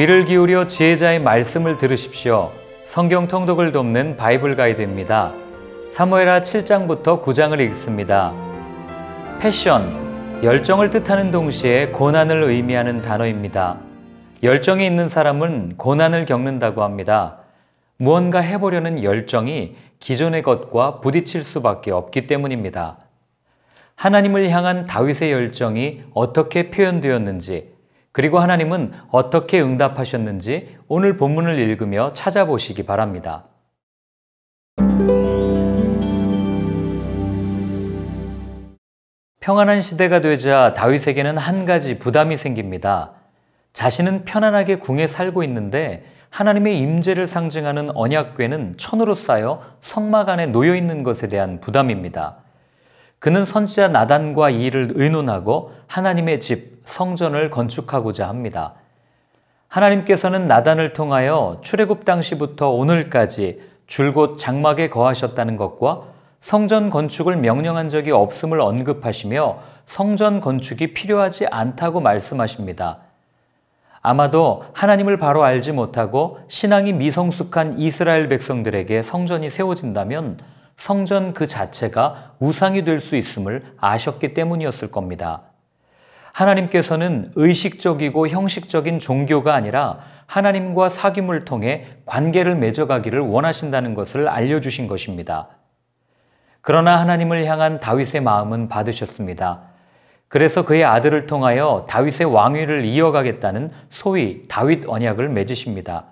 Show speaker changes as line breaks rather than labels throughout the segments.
귀를 기울여 지혜자의 말씀을 들으십시오. 성경 통독을 돕는 바이블 가이드입니다. 사무엘하 7장부터 9장을 읽습니다. 패션, 열정을 뜻하는 동시에 고난을 의미하는 단어입니다. 열정이 있는 사람은 고난을 겪는다고 합니다. 무언가 해보려는 열정이 기존의 것과 부딪힐 수밖에 없기 때문입니다. 하나님을 향한 다윗의 열정이 어떻게 표현되었는지, 그리고 하나님은 어떻게 응답하셨는지 오늘 본문을 읽으며 찾아보시기 바랍니다. 평안한 시대가 되자 다윗에게는 한 가지 부담이 생깁니다. 자신은 편안하게 궁에 살고 있는데 하나님의 임재를 상징하는 언약궤는 천으로 쌓여 성막 안에 놓여 있는 것에 대한 부담입니다. 그는 선지자 나단과 이 일을 의논하고 하나님의 집, 성전을 건축하고자 합니다. 하나님께서는 나단을 통하여 출애굽 당시부터 오늘까지 줄곧 장막에 거하셨다는 것과 성전 건축을 명령한 적이 없음을 언급하시며 성전 건축이 필요하지 않다고 말씀하십니다. 아마도 하나님을 바로 알지 못하고 신앙이 미성숙한 이스라엘 백성들에게 성전이 세워진다면 성전 그 자체가 우상이 될 수 있음을 아셨기 때문이었을 겁니다. 하나님께서는 의식적이고 형식적인 종교가 아니라 하나님과 사귐을 통해 관계를 맺어가기를 원하신다는 것을 알려주신 것입니다. 그러나 하나님을 향한 다윗의 마음은 받으셨습니다. 그래서 그의 아들을 통하여 다윗의 왕위를 이어가겠다는 소위 다윗 언약을 맺으십니다.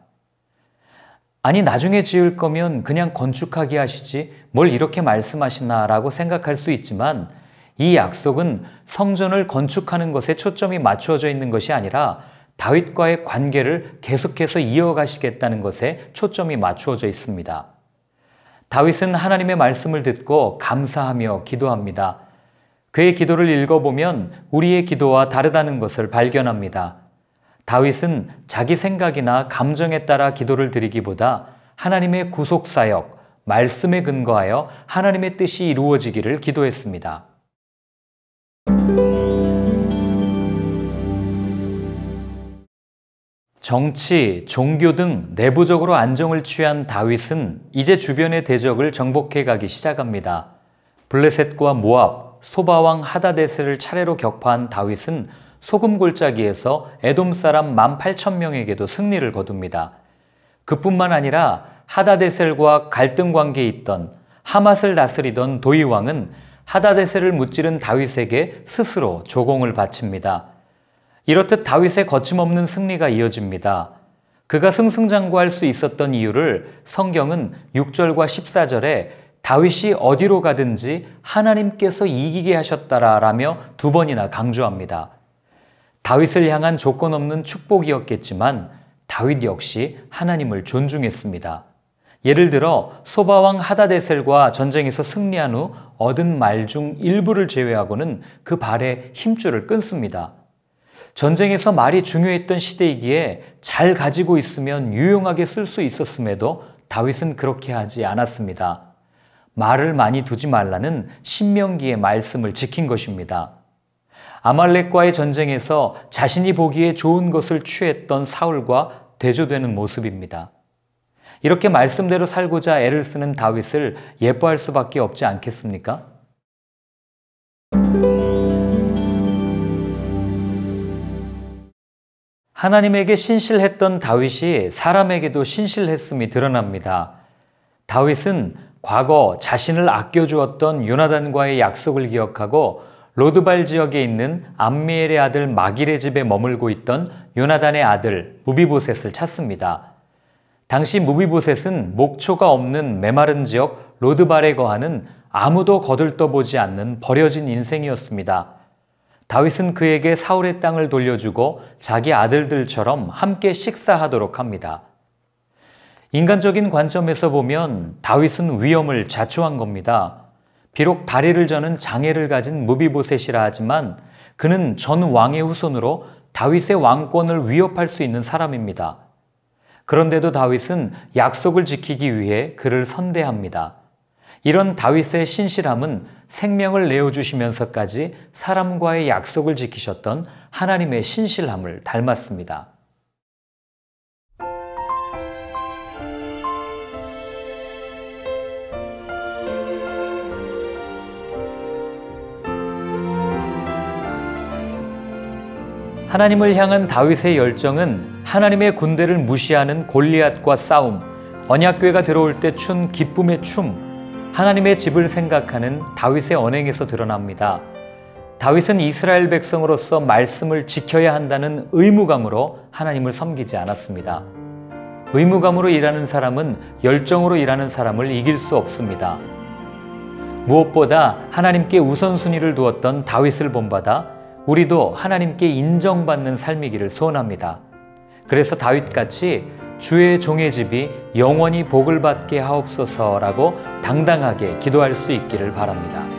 아니, 나중에 지을 거면 그냥 건축하게 하시지 뭘 이렇게 말씀하시나 라고 생각할 수 있지만 이 약속은 성전을 건축하는 것에 초점이 맞추어져 있는 것이 아니라 다윗과의 관계를 계속해서 이어가시겠다는 것에 초점이 맞추어져 있습니다. 다윗은 하나님의 말씀을 듣고 감사하며 기도합니다. 그의 기도를 읽어보면 우리의 기도와 다르다는 것을 발견합니다. 다윗은 자기 생각이나 감정에 따라 기도를 드리기보다 하나님의 구속사역, 말씀에 근거하여 하나님의 뜻이 이루어지기를 기도했습니다. 정치, 종교 등 내부적으로 안정을 취한 다윗은 이제 주변의 대적을 정복해 가기 시작합니다. 블레셋과 모압, 소바왕 하다데셀을 차례로 격파한 다윗은 소금 골짜기에서 에돔 사람 18,000명에게도 승리를 거둡니다. 그뿐만 아니라 하다데셀과 갈등 관계에 있던 하맛을 다스리던 도이 왕은 하다데셀을 무찌른 다윗에게 스스로 조공을 바칩니다. 이렇듯 다윗의 거침없는 승리가 이어집니다. 그가 승승장구할 수 있었던 이유를 성경은 6절과 14절에 다윗이 어디로 가든지 하나님께서 이기게 하셨다라며 2번이나 강조합니다. 다윗을 향한 조건 없는 축복이었겠지만 다윗 역시 하나님을 존중했습니다. 예를 들어 소바왕 하다데셀과 전쟁에서 승리한 후 얻은 말 중 일부를 제외하고는 그 발에 힘줄을 끊습니다. 전쟁에서 말이 중요했던 시대이기에 잘 가지고 있으면 유용하게 쓸 수 있었음에도 다윗은 그렇게 하지 않았습니다. 말을 많이 두지 말라는 신명기의 말씀을 지킨 것입니다. 아말렉과의 전쟁에서 자신이 보기에 좋은 것을 취했던 사울과 대조되는 모습입니다. 이렇게 말씀대로 살고자 애를 쓰는 다윗을 예뻐할 수밖에 없지 않겠습니까? 하나님에게 신실했던 다윗이 사람에게도 신실했음이 드러납니다. 다윗은 과거 자신을 아껴주었던 요나단과의 약속을 기억하고 로드발 지역에 있는 암미엘의 아들 마길의 집에 머물고 있던 요나단의 아들 무비보셋을 찾습니다. 당시 무비보셋은 목초가 없는 메마른 지역 로드발에 거하는 아무도 거들떠보지 않는 버려진 인생이었습니다. 다윗은 그에게 사울의 땅을 돌려주고 자기 아들들처럼 함께 식사하도록 합니다. 인간적인 관점에서 보면 다윗은 위험을 자초한 겁니다. 비록 다리를 저는 장애를 가진 무비보셋이라 하지만 그는 전 왕의 후손으로 다윗의 왕권을 위협할 수 있는 사람입니다. 그런데도 다윗은 약속을 지키기 위해 그를 선대합니다. 이런 다윗의 신실함은 생명을 내어주시면서까지 사람과의 약속을 지키셨던 하나님의 신실함을 닮았습니다. 하나님을 향한 다윗의 열정은 하나님의 군대를 무시하는 골리앗과 싸움, 언약궤가 들어올 때 춘 기쁨의 춤, 하나님의 집을 생각하는 다윗의 언행에서 드러납니다. 다윗은 이스라엘 백성으로서 말씀을 지켜야 한다는 의무감으로 하나님을 섬기지 않았습니다. 의무감으로 일하는 사람은 열정으로 일하는 사람을 이길 수 없습니다. 무엇보다 하나님께 우선순위를 두었던 다윗을 본받아 우리도 하나님께 인정받는 삶이기를 소원합니다. 그래서 다윗같이 주의 종의 집이 영원히 복을 받게 하옵소서라고 당당하게 기도할 수 있기를 바랍니다.